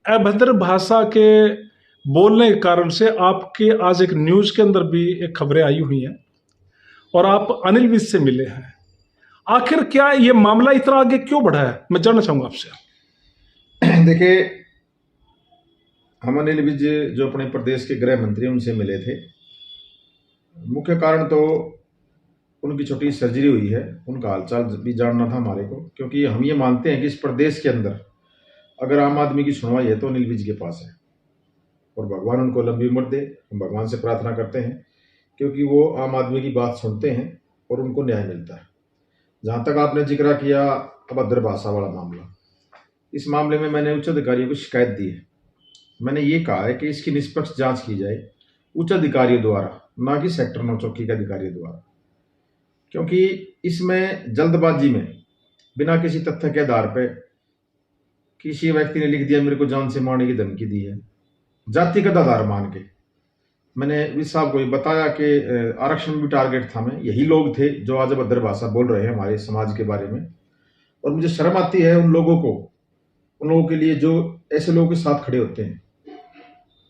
अभद्र भाषा के बोलने के कारण से आपके आज एक न्यूज़ के अंदर भी एक खबरें आई हुई हैं और आप अनिल विज से मिले हैं। आखिर क्या ये मामला इतना आगे क्यों बढ़ा है, मैं जानना चाहूंगा आपसे। देखिए, हम अनिल विज जो अपने प्रदेश के गृह मंत्री उनसे मिले थे। मुख्य कारण तो उनकी छोटी सर्जरी हुई है, उनका हालचाल भी जानना था हमारे को, क्योंकि हम ये मानते हैं कि इस प्रदेश के अंदर अगर आम आदमी की सुनवाई है तो अनिल विज के पास है, और भगवान उनको लंबी उम्र दे। हम भगवान से प्रार्थना करते हैं, क्योंकि वो आम आदमी की बात सुनते हैं और उनको न्याय मिलता है। जहाँ तक आपने जिक्र किया अभद्र भाषा वाला मामला, इस मामले में मैंने उच्च अधिकारियों को शिकायत दी है। मैंने ये कहा है कि इसकी निष्पक्ष जांच की जाए उच्च अधिकारियों द्वारा, ना कि सेक्टर 9 चौकी के अधिकारियों द्वारा, क्योंकि इसमें जल्दबाजी में बिना किसी तथ्य के आधार पर किसी व्यक्ति ने लिख दिया मेरे को जान से मारने की धमकी दी है, जातिगत आधार मान के। मैंने विज साहब को बताया कि आरक्षण भी टारगेट था, मैं यही लोग थे जो आज अभद्र भाषा बोल रहे हैं हमारे समाज के बारे में। और मुझे शर्म आती है उन लोगों के लिए जो ऐसे लोगों के साथ खड़े होते हैं।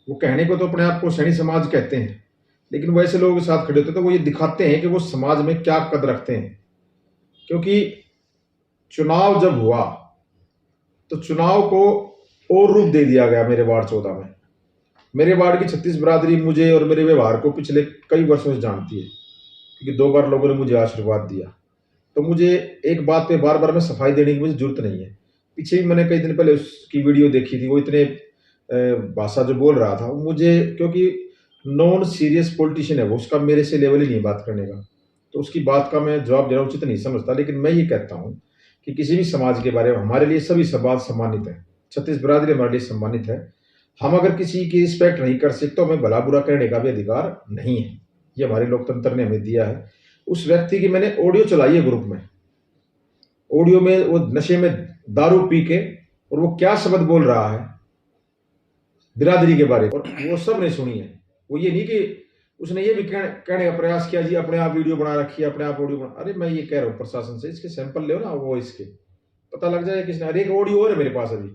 वो कहने को तो अपने आप को सैनी समाज कहते हैं, लेकिन वो ऐसे लोगों के साथ खड़े होते हैं तो वो ये दिखाते हैं कि वो समाज में क्या कद रखते हैं। क्योंकि चुनाव जब हुआ तो चुनाव को और रूप दे दिया गया मेरे वार्ड 14 में। मेरे वार्ड की 36 बिरादरी मुझे और मेरे व्यवहार को पिछले कई वर्षों से जानती है, क्योंकि 2 बार लोगों ने मुझे आशीर्वाद दिया। तो मुझे एक बात पे बार बार में सफाई देने की मुझे जरूरत नहीं है। पीछे भी मैंने कई दिन पहले उसकी वीडियो देखी थी, वो इतने भाषा जो बोल रहा था, मुझे, क्योंकि नॉन सीरियस पॉलिटिशियन है वो, उसका मेरे से लेवल ही नहीं बात करने का, तो उसकी बात का मैं जवाब देना उचित नहीं समझता। लेकिन मैं ये कहता हूँ कि किसी भी समाज के बारे में हमारे लिए सभी समाज सम्मानित है, 36 बिरादरी हमारे लिए सम्मानित है। हम अगर किसी की रिस्पेक्ट नहीं कर सकते तो हमें भला बुरा कहने का भी अधिकार नहीं है, ये हमारे लोकतंत्र ने हमें दिया है। उस व्यक्ति की मैंने ऑडियो चलाई है ग्रुप में, ऑडियो में वो नशे में दारू पी के और वो क्या शब्द बोल रहा है बिरादरी के बारे में, और वो सब ने सुनी है। वो ये नहीं कि उसने ये भी कहने का प्रयास किया जी अपने आप वीडियो बना रखी है, अपने आप ऑडियो बना। अरे मैं ये कह रहा हूँ प्रशासन से इसके सैंपल ले ना, वो इसके पता लग जाए किसने। अरे एक ऑडियो और है मेरे पास अभी,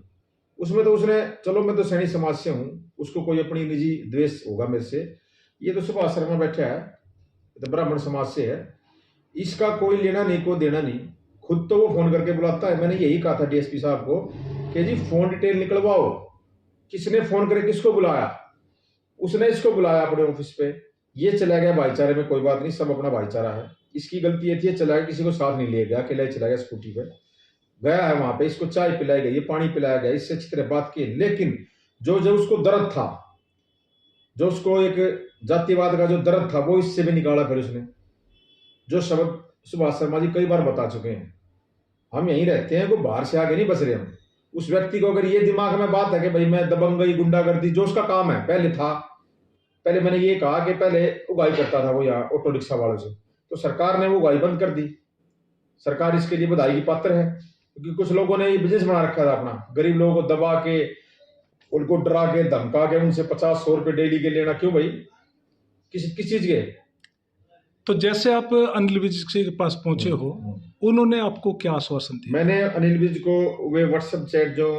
उसमें तो उसने, चलो मैं तो सैनी समाज से हूँ, उसको कोई अपनी निजी द्वेष होगा मेरे से। ये तो सुभाष शर्मा बैठा है, तो ब्राह्मण समाज से है, इसका कोई लेना नहीं को देना नहीं। खुद तो वो फोन करके बुलाता है। मैंने यही कहा था डीएसपी साहब को कि जी फोन डिटेल निकलवाओ, किसने फोन करके किसको बुलाया। उसने इसको बुलाया अपने ऑफिस पे, ये चला गया भाईचारे में, कोई बात नहीं, सब अपना भाईचारा है। इसकी गलती ये थी चला गया, किसी को साथ नहीं ले गया, अकेला ही चला गया स्कूटी पे, गया है वहां पे, इसको चाय पिलाई गई, पानी पिलाया गया, इससे अच्छी तरह बात की। लेकिन जो उसको दर्द था, जो उसको एक जातिवाद का जो दर्द था, वो इससे भी निकाला। फिर उसने जो शब्द सुभाष शर्मा जी कई बार बता चुके हैं, हम यहीं रहते हैं, वो बाहर से आगे नहीं बस रहे हम। उस व्यक्ति को अगर ये दिमाग में बात है कि भाई मैं दबंगई गुंडागर्दी जो उसका काम है, पहले मैंने ये कहा कि पहले उगाई करता था वो यहाँ ऑटो रिक्शा वालों से, तो सरकार ने वो उगाई बंद कर दी। सरकार इसके लिए बधाई की पात्र है, क्योंकि कुछ लोगों ने ये बिजनेस बना रखा था अपना, गरीब लोगों को दबा के, उनको डरा के, धमका के, उनसे 50-100 रुपए डेली के लेना। क्यों भाई, किस चीज के? तो जैसे आप अनिल विज के पास पहुंचे हो, उन्होंने आपको क्या आश्वासन दिया? मैंने अनिल विज को वे व्हाट्सएप चैट जो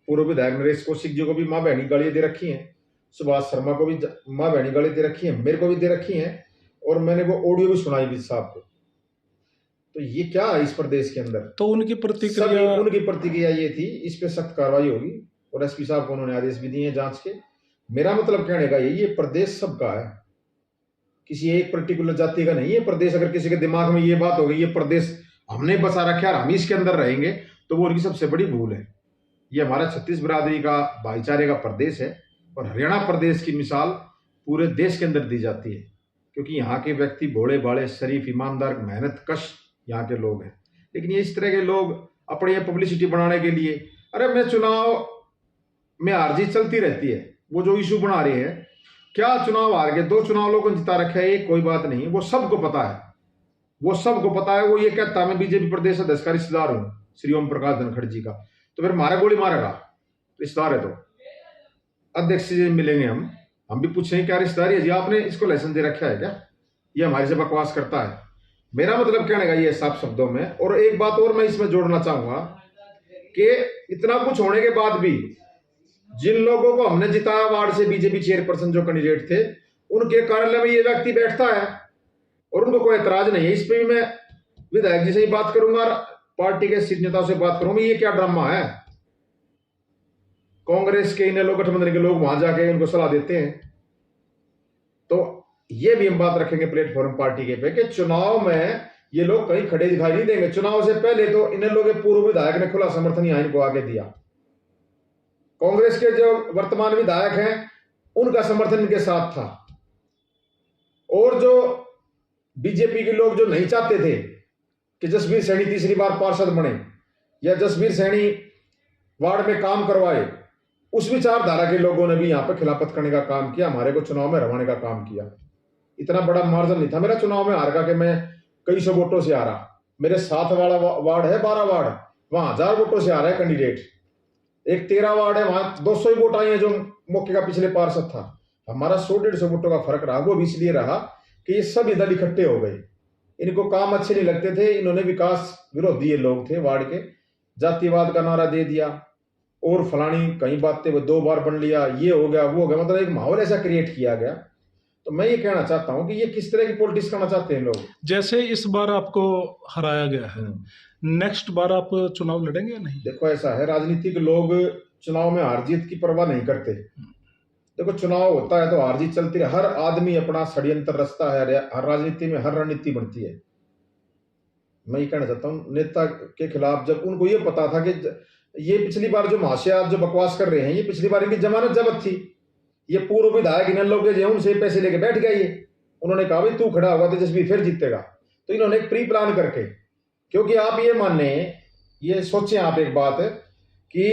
पूर्व विधायक नरेश कौशिक जी को भी माँ बहनी गालियां दे रखी हैं, सुभाष शर्मा को भी माँ बहनी गाली दे रखी है, मेरे को भी दे रखी है, और मैंने वो ऑडियो भी सुनाई विज साहब को। तो ये क्या है इस प्रदेश के अंदर? तो उनकी प्रतिक्रिया ये थी, इस पे सख्त कार्रवाई होगी, और एसपी साहब को उन्होंने आदेश भी दिए जांच के। मेरा मतलब कहने का ये प्रदेश सबका है, किसी एक पर्टिकुलर जाति का नहीं है प्रदेश। अगर किसी के दिमाग में ये बात हो गई ये प्रदेश हमने बसा रखा है और हम इसके अंदर रहेंगे, तो वो उनकी सबसे बड़ी भूल है। ये हमारा 36 बिरादरी का भाईचारे का प्रदेश है, और हरियाणा प्रदेश की मिसाल पूरे देश के अंदर दी जाती है, क्योंकि यहाँ के व्यक्ति भोले भाले, शरीफ, ईमानदार, मेहनत कश यहाँ के लोग हैं। लेकिन ये इस तरह के लोग अपने पब्लिसिटी बनाने के लिए, अरे मैं चुनाव में हार जीत चलती रहती है, वो जो इशू बना रहे हैं, क्या चुनाव हार गए, 2 चुनाव लोगों ने जिता रखे है, कोई बात नहीं, वो सबको पता है, वो सबको पता है। वो ये कहता मैं बीजेपी प्रदेश अध्यक्ष का रिश्तेदार हूं श्री ओम प्रकाश धनखड़ जी का, तो फिर मारा गोली मारेगा, रिश्तेदार है तो अध्यक्ष जी मिलेंगे, हम भी पूछेंगे क्या रिश्तेदारी है जी, आपने इसको लाइसेंस दे रखा है क्या? ये हमारे से बकवास करता है। मेरा मतलब कहने का ये साफ शब्दों में। और एक बात और मैं इसमें जोड़ना चाहूंगा कि इतना कुछ होने के बाद भी जिन लोगों को हमने जिताया वार्ड से, बीजेपी चेयरपर्सन जो कैंडिडेट थे, उनके कार्यालय में ये व्यक्ति बैठता है और उनको कोई ऐतराज नहीं है। इस पे भी मैं विधायक जी से ही बात करूंगा और पार्टी के शीर्ष नेताओं से बात करूंगा, ये क्या ड्रामा है। कांग्रेस के इनेलो गठबंधन के लोग वहां जाके उनको सलाह देते हैं। तो ये भी हम बात रखेंगे प्लेटफॉर्म पार्टी के पे कि चुनाव में ये लोग कहीं खड़े दिखाई नहीं देंगे। चुनाव से पहले तो इनेलो के पूर्व विधायक ने खुला समर्थन यहाँ इनको आगे दिया। कांग्रेस के जो वर्तमान विधायक हैं उनका समर्थन इनके साथ था। और जो बीजेपी के लोग जो नहीं चाहते थे कि जसबीर सैनी तीसरी बार पार्षद बने या जसबीर सैनी वार्ड में काम करवाए, उस विचारधारा के लोगों ने भी यहां पर खिलाफत करने का काम किया, हमारे को चुनाव में हरवाने का काम किया। इतना बड़ा मार्जिन नहीं था मेरा चुनाव में हार का कि मैं कई सौ वोटों से हारा। मेरे 7 वाला वार्ड है, 12 वार्ड, वहां 1000 वोटों से हारा है कैंडिडेट। एक 13 वार्ड है, वहां 200 ही वोट आए हैं जो मौके का पिछले पार्षद था। हमारा 100-150 वोटों का फर्क रहा। वो भी इसलिए रहा कि ये सभी दल इकट्ठे हो गए, इनको काम अच्छे नहीं लगते थे, इन्होंने विकास विरोधी ये लोग थे वार्ड के, जातिवाद का नारा दे दिया और फलानी कई बातें वो 2 बार बन लिया, ये हो गया वो हो गया, मतलब एक माहौल ऐसा क्रिएट किया गया। तो मैं ये कहना चाहता हूं कि ये किस तरह की पॉलिटिक्स करना चाहते हैं लोग। जैसे इस बार आपको हराया गया है, नेक्स्ट बार आप चुनाव लड़ेंगे या नहीं? देखो ऐसा है, राजनीतिक लोग चुनाव में हार जीत की परवाह नहीं करते। देखो चुनाव होता है तो हार जीत चलती है, हर आदमी अपना षड्यंत्र रचता है, हर राजनीति में हर रणनीति बनती है। मैं ये कहना चाहता हूँ नेता के खिलाफ, जब उनको ये पता था कि ये पिछली बार जो महाशय जो बकवास कर रहे हैं, ये पिछली बार इनकी जमानत जब्त थी, ये पूर्व विधायक इन लोग जो उनसे पैसे लेके बैठ गए, ये उन्होंने कहा भाई तू खड़ा होगा तो जसबीर फिर जीतेगा। तो इन्होंने एक प्री प्लान करके, क्योंकि आप ये माने, ये सोचें आप एक बात कि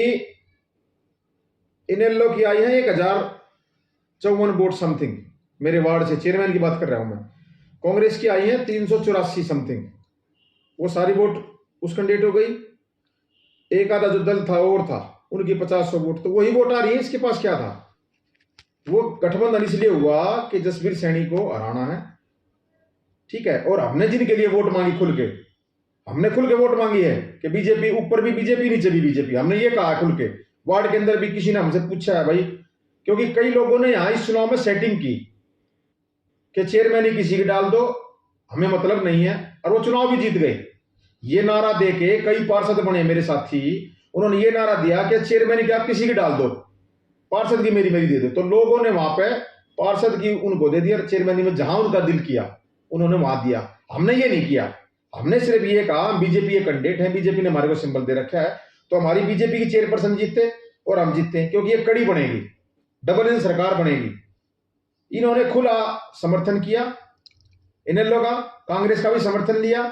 इन लोग की आई है 1054 वोट समथिंग, मेरे वार्ड से चेयरमैन की बात कर रहा हूं मैं। कांग्रेस की आई है 384 समथिंग, वो सारी वोट उस कैंडिडेट हो गई। एक आधा जो दल था और था उनकी 50 वोट, तो वही वोट आ रही है। इसके पास क्या था, वो गठबंधन इसलिए हुआ कि जसबीर सैनी को हराना है, ठीक है। और हमने जिनके लिए वोट मांगी खुल के, हमने खुल के वोट मांगी है कि बीजेपी ऊपर भी बीजेपी नीचे भी बीजेपी, हमने ये कहा खुल के। वार्ड के अंदर भी किसी ने हमसे पूछा है भाई, क्योंकि कई लोगों ने यहां इस चुनाव में सेटिंग की कि चेयरमैन ही किसी की डाल दो, हमें मतलब नहीं है, और वो चुनाव भी जीत गए। ये नारा दे के कई पार्षद बने मेरे साथी, उन्होंने ये नारा दिया कि चेयरमैन की आप किसी की डाल दो, पार्षद की मेरी दे दो। तो लोगों ने वहां पे पार्षद की उनको दे दिया, चेयरमैन में जहां उनका दिल किया उन्होंने वहां दिया। हमने ये नहीं किया, हमने सिर्फ ये कहा बीजेपी ये कैंडिडेट है, बीजेपी ने हमारे को सिंबल दे रखा है, तो हमारी बीजेपी की चेयरपर्सन जीतते और हम जीतते हैं, क्योंकि ये कड़ी बनेगी, डबल इंजन सरकार बनेगी। इन्होंने खुला समर्थन किया, इन्हें लोग कांग्रेस का भी समर्थन लिया,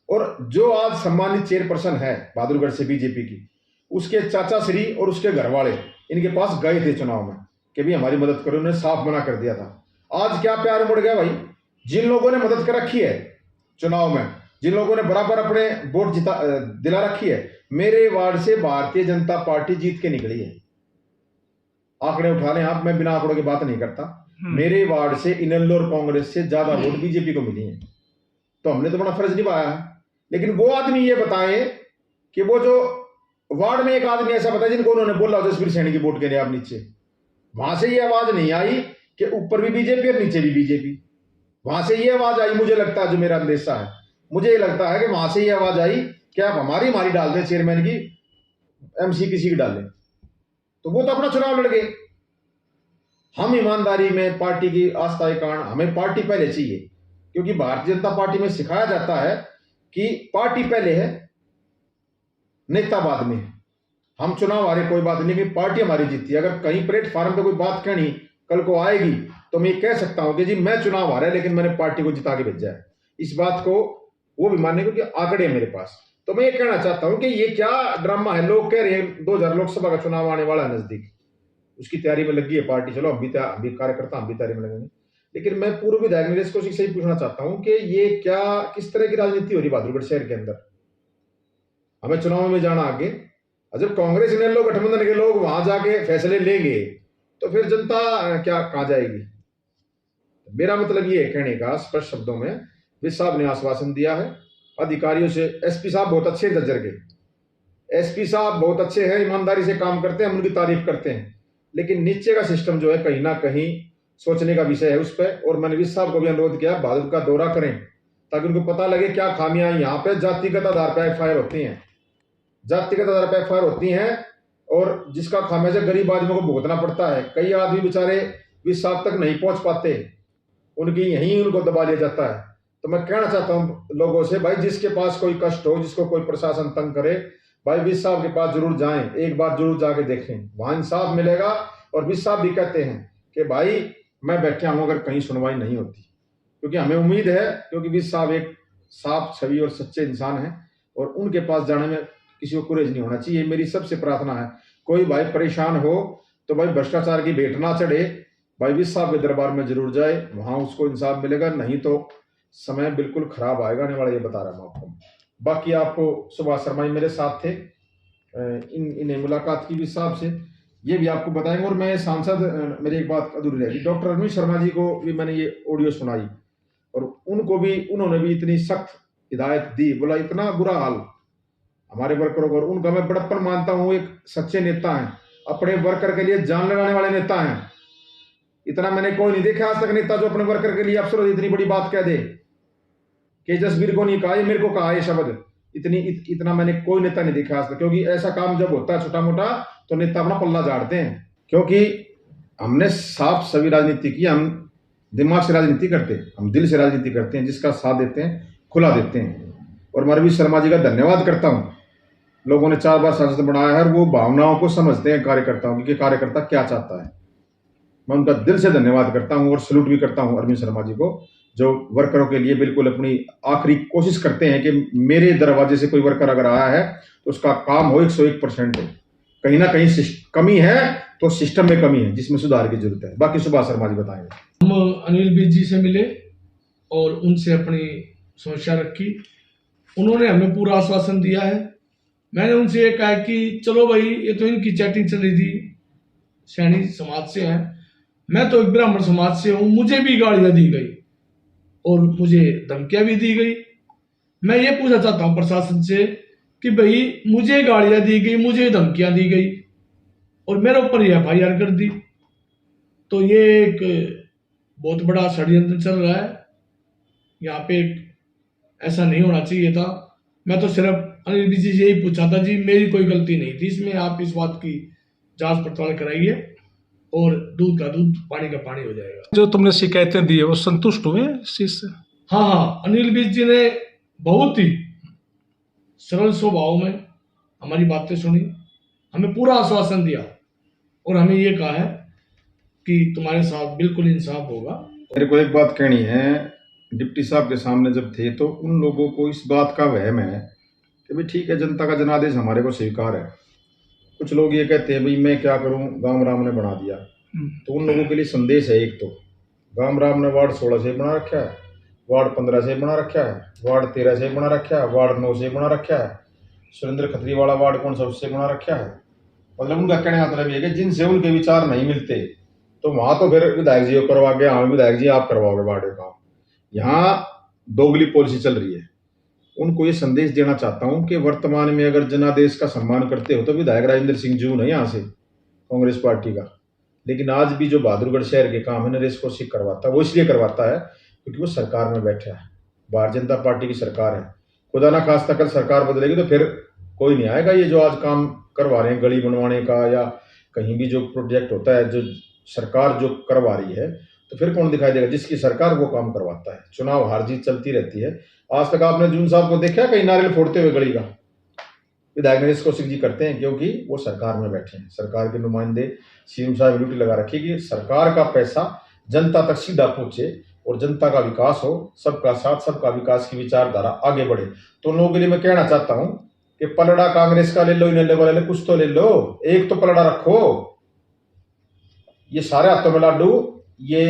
और जो आज सम्मानित चेयरपर्सन है बहादुरगढ़ से बीजेपी की, उसके चाचा श्री और उसके घर वाले इनके पास गए थे चुनाव में कि भी हमारी मदद करो, उन्होंने साफ मना कर दिया था। आज क्या प्यार मुड़ गया भाई, जिन लोगों ने मदद कर रखी है चुनाव में, जिन लोगों ने बराबर अपने वोट दिला रखी है, मेरे वार्ड से भारतीय जनता पार्टी जीत के निकली है। आंकड़े उठा लें आप, मैं बिना आंकड़ों की बात नहीं करता। मेरे वार्ड से इनेलो और कांग्रेस से ज्यादा वोट बीजेपी को मिली है, तो हमने तो बड़ा फर्ज निभाया है। लेकिन वो आदमी ये बताए कि वो जो वार्ड में एक आदमी ऐसा बताया जिनको उन्होंने बोला जसबीर सैनी की वोट के लिए आप नीचे, वहां से ये आवाज नहीं आई कि ऊपर भी बीजेपी और नीचे भी बीजेपी। वहां से ये आवाज आई, मुझे लगता है, जो मेरा अंदेशा है, मुझे लगता है कि वहां से ये आवाज आई कि आप हमारी डाल दें चेयरमैन की, एमसी किसी की डाल दें, तो वो तो अपना चुनाव लड़ गए। हम ईमानदारी में पार्टी की आस्था के कारण हमें पार्टी पहले चाहिए, क्योंकि भारतीय जनता पार्टी में सिखाया जाता है कि पार्टी पहले है, नेता बाद में। हम चुनाव हारे कोई बात नहीं, लेकिन पार्टी हमारी जीती। अगर कहीं प्लेटफॉर्म पे कोई बात कहनी कल को आएगी तो मैं कह सकता हूं कि जी मैं चुनाव हारा लेकिन मैंने पार्टी को जिता के भेजा है। इस बात को वो भी मानने को कि आंकड़े मेरे पास। तो मैं ये कहना चाहता हूं कि ये क्या ड्रामा है। लोग कह रहे हैं 2000 लोकसभा का चुनाव आने वाला है नजदीक, उसकी तैयारी में लगी है पार्टी। चलो हम भी कार्यकर्ता हम भी तैयारी में लगेंगे, लेकिन मैं पूर्व विधायक नरेश कौशिक से ही पूछना चाहता हूं कि ये क्या, किस तरह की राजनीति हो रही बहादुरगढ़ शहर के अंदर। हमें चुनाव में जाना आगे, जब कांग्रेस ने लोग गठबंधन के लोग वहां जाके फैसले लेंगे तो फिर जनता क्या कहां जाएगी। मेरा मतलब ये है कहने का स्पष्ट शब्दों में, विस साहब ने आश्वासन दिया है अधिकारियों से। एसपी साहब बहुत अच्छे दर्जर के, एसपी साहब बहुत अच्छे हैं, ईमानदारी से काम करते हैं, हम उनकी तारीफ करते हैं। लेकिन नीचे का सिस्टम जो है कहीं ना कहीं सोचने का विषय है उस पर। और मैंने विस साहब को भी अनुरोध किया बहादुर का दौरा करें ताकि उनको पता लगे क्या खामियां यहाँ पे जातिगत आधार पर एफआईआर होती हैं, जातिगत आधार पर एफआईआर होती हैं और जिसका खामियाजा गरीब आदमियों को भुगतना पड़ता है। कई आदमी बेचारे विस साहब तक नहीं पहुंच पाते, उनकी यहीं उनको दबा लिया जाता है। तो मैं कहना चाहता हूं लोगों से, भाई जिसके पास कोई कष्ट हो, जिसको कोई प्रशासन तंग करे, भाई विस साहब के पास जरूर जाएं, एक बार जरूर जाके देखें, वहां इंसाफ मिलेगा। और विस साहब भी कहते हैं कि भाई मैं बैठा हूं अगर कहीं सुनवाई नहीं होती, क्योंकि हमें उम्मीद है, क्योंकि विस साहब एक साफ छवि और सच्चे इंसान हैं और उनके पास जाने में किसी को कुरेज नहीं होना चाहिए। मेरी सबसे प्रार्थना है कोई भाई परेशान हो तो भाई भ्रष्टाचार की भेंट ना चढ़े, भाई विस साहब के दरबार में जरूर जाए, वहां उसको इंसाफ मिलेगा। नहीं तो समय बिल्कुल खराब आएगा आने वाला, ये बता रहा हूं आपको। बाकी आपको सुभाष शर्मा जी मेरे साथ थे, इन्हें मुलाकात की विस साहब से, ये भी आपको बताएंगे। और मैं सांसद, मेरी एक बात अधूरी रह गई, डॉक्टर अरविंद शर्मा जी को भी मैंने ये ऑडियो सुनाई और उनको भी, उन्होंने भी इतनी सख्त हिदायत दी, बोला इतना बुरा हाल हमारे वर्करों को। और उनका मैं बड़प्पन मानता हूं, एक सच्चे नेता हैं, अपने वर्कर के लिए जान लगाने वाले नेता हैं। इतना मैंने कोई नहीं देखा आज तक नेता जो अपने वर्कर के लिए अफसर इतनी बड़ी बात कह दे। कि जसबीर को नहीं कहा, ये मेरे को कहा ये शब्द, इतना मैंने कोई नेता नहीं देखा आज तक। क्योंकि ऐसा काम जब होता है छोटा मोटा तो नेता अपना पल्ला झाड़ते हैं, क्योंकि हमने साफ सभी राजनीति की, हम दिमाग से राजनीति करते हैं, हम दिल से राजनीति करते हैं, जिसका साथ देते हैं खुला देते हैं। और मैं अरविंद शर्मा जी का धन्यवाद करता हूं, लोगों ने 4 बार सांसद बनाया है और वो भावनाओं को समझते हैं कार्यकर्ताओं की, कि कार्यकर्ता क्या चाहता है। मैं उनका दिल से धन्यवाद करता हूं और सैल्यूट भी करता हूं अरविंद शर्मा जी को, जो वर्करों के लिए बिल्कुल अपनी आखिरी कोशिश करते हैं कि मेरे दरवाजे से कोई वर्कर अगर आया है तो उसका काम हो 101% हो। कहीं ना कहीं कमी है तो सिस्टम में कमी है जिसमें सुधार की जरूरत है। बाकी सुभाष शर्मा जी बताएंगे। हम अनिल विज जी से मिले और उनसे अपनी समस्या रखी, उन्होंने हमें पूरा आश्वासन दिया है। मैंने उनसे ये कहा कि चलो भाई, ये तो इनकी चैटिंग चल रही थी, सैनी समाज से हैं, मैं तो एक ब्राह्मण समाज से हूं, मुझे भी गालियां दी गई और मुझे धमकियां भी दी गई। मैं ये पूछना चाहता हूं प्रशासन से कि भाई मुझे गालियां दी गई, मुझे धमकियां दी गई और मेरे ऊपर ये एफआईआर कर दी, तो ये एक बहुत बड़ा षड्यंत्र चल रहा है। यहाँ पे ऐसा नहीं होना चाहिए था। मैं तो सिर्फ अनिल विज जी से यही पूछा था, जी मेरी कोई गलती नहीं थी इसमें, आप इस बात की जांच पड़ताल कराइए और दूध का दूध पानी का पानी हो जाएगा। जो तुमने शिकायतें दी है वो संतुष्ट हुए हैं इस चीज से? हाँ, अनिल विज जी ने बहुत ही सरल स्वभाव में हमारी बातें सुनी, हमें पूरा आश्वासन दिया और हमें ये कहा है कि तुम्हारे साथ बिल्कुल इंसाफ होगा। मेरे को एक बात कहनी है, डिप्टी साहब के सामने जब थे तो उन लोगों को इस बात का वहम है कि भाई ठीक है, जनता का जनादेश हमारे को स्वीकार है। कुछ लोग ये कहते हैं भाई मैं क्या करूं, गांव राम ने बना दिया। तो उन लोगों के लिए संदेश है, एक तो गांव राम ने वार्ड 16 से बना रखा है, वार्ड 15 से बना रखा है, वार्ड 13 से बना रखा है, वार्ड 9 से बना रखा है, सुरेंद्र खत्री वाला वार्ड कौन सा उससे बना रखा है। मतलब उनका कहने का मतलब ये है कि जिनसे उनके विचार नहीं मिलते तो वहां तो फिर विधायक जी को करवा के, हाँ विधायक जी आप करवाओगे वार्ड का। यहाँ दोगली पॉलिसी चल रही है। उनको ये संदेश देना चाहता हूं कि वर्तमान में अगर जनादेश का सम्मान करते हो तो विधायक राजेंद्र सिंह जून है यहाँ से कांग्रेस पार्टी का, लेकिन आज भी जो बहादुरगढ़ शहर के काम है नरेश कौशिक करवाता है, वो इसलिए करवाता है क्योंकि वो सरकार में बैठा है, भारतीय जनता पार्टी की सरकार है। खुदा ना खास्ता कल सरकार बदलेगी तो फिर कोई नहीं आएगा। ये जो आज काम करवा रहे हैं गली बनवाने का या कहीं भी जो प्रोजेक्ट होता है, जो सरकार जो करवा रही है, तो फिर कौन दिखाई देगा? जिसकी सरकार वो काम करवाता है। चुनाव हार जीत चलती रहती है। आज तक आपने जून साहब को देखा कहीं नारियल फोड़ते हुए गली का? विधायक नरेश कौशिक जी करते हैं क्योंकि वो सरकार में बैठे हैं, सरकार के नुमाइंदे। सीएम साहब ड्यूटी लगा रखी कि सरकार का पैसा जनता तक सीधा पहुंचे और जनता का विकास हो, सबका साथ सबका विकास की विचारधारा आगे बढ़े। तो उन लोगों के लिए मैं कहना चाहता हूं कि पलड़ा कांग्रेस का ले लो, इन्हें ले लो, कुछ तो ले लो, एक तो पलड़ा रखो। ये सारे हाथों में लाडू ये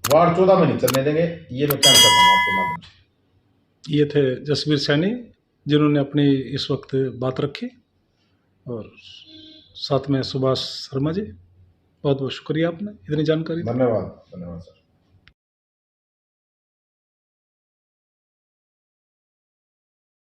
वार्ड 14 में नहीं चलने देंगे, ये मैं कहना चाहता हूँ आपके माध्यम से। ये थे जसबीर सैनी जिन्होंने अपनी इस वक्त बात रखी, और साथ में सुभाष शर्मा जी, बहुत बहुत शुक्रिया आपने इतनी जानकारी। धन्यवाद, धन्यवाद सर।